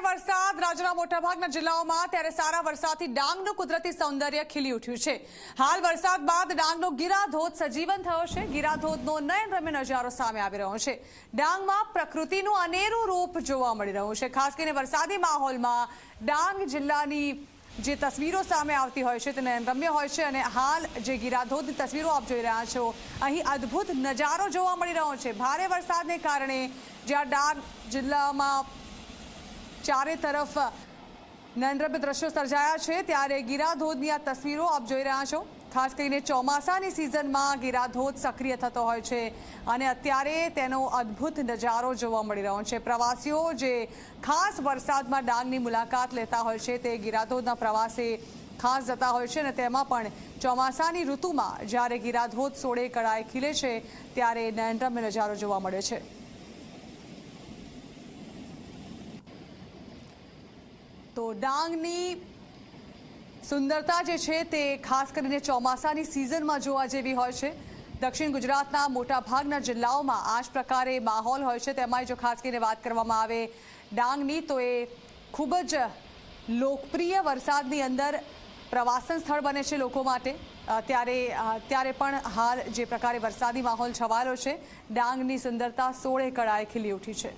વરસાદ રાજ્યના મોટાભાગના જિલ્લાઓમાં ત્યારે સારા વરસાદથી ડાંગનું કુદરતી સૌંદર્ય ખીલી ઉઠ્યું છે। હાલ વરસાદ બાદ ડાંગનો ગીરાધોધ સજીવન થયો છે। ગીરાધોધનો નયનરમ્ય નજારો સામે આવી રહ્યો છે। ડાંગમાં પ્રકૃતિનું અનેરું રૂપ જોવા મળી રહ્યું છે। ખાસ કરીને વરસાદી માહોલમાં ડાંગ જિલ્લાની જે તસવીરો સામે આવતી હોય છે તે નયનરમ્ય હોય છે અને હાલ જે ગીરાધોધની તસવીરો આપ જોઈ રહ્યા છો અહીં અદ્ભુત નજારો જોવા મળી રહ્યો છે। ભારે વરસાદને કારણે જ્યાં ડાંગ જિલ્લામાં ચારે તરફ નયનરમ્ય દ્રશ્યો સર્જાયા છે ત્યારે ગીરાધોધની આ તસવીરો આપ જોઈ રહ્યા છો। ખાસ કરીને ચોમાસાની સિઝનમાં ગીરાધોધ સક્રિય થતો હોય છે અને અત્યારે તેનો અદ્ભુત નજારો જોવા મળી રહ્યો છે। પ્રવાસીઓ જે ખાસ વરસાદમાં ડાંગની મુલાકાત લેતા હોય છે તે ગીરાધોધના પ્રવાસે ખાસ જતા હોય છે અને તેમાં પણ ચોમાસાની ઋતુમાં જ્યારે ગીરાધોધ સોળે કળાએ ખીલે છે ત્યારે નયનરમ્ય નજારો જોવા મળે છે। તો ડાંગની સુંદરતા જે છે તે ખાસ કરીને ચોમાસાની સિઝનમાં જોવા જેવી હોય છે। દક્ષિણ ગુજરાતના મોટાભાગના જિલ્લાઓમાં આ જ પ્રકારે માહોલ હોય છે। તેમાં જો ખાસ કરીને વાત કરવામાં આવે ડાંગની તો એ ખૂબ જ લોકપ્રિય વરસાદની અંદર પ્રવાસન સ્થળ બને છે લોકો માટે। ત્યારે પણ હાલ જે પ્રકારે વરસાદી માહોલ છવાયેલો છે ડાંગની સુંદરતા સોળે કળાએ ખીલી ઉઠી છે।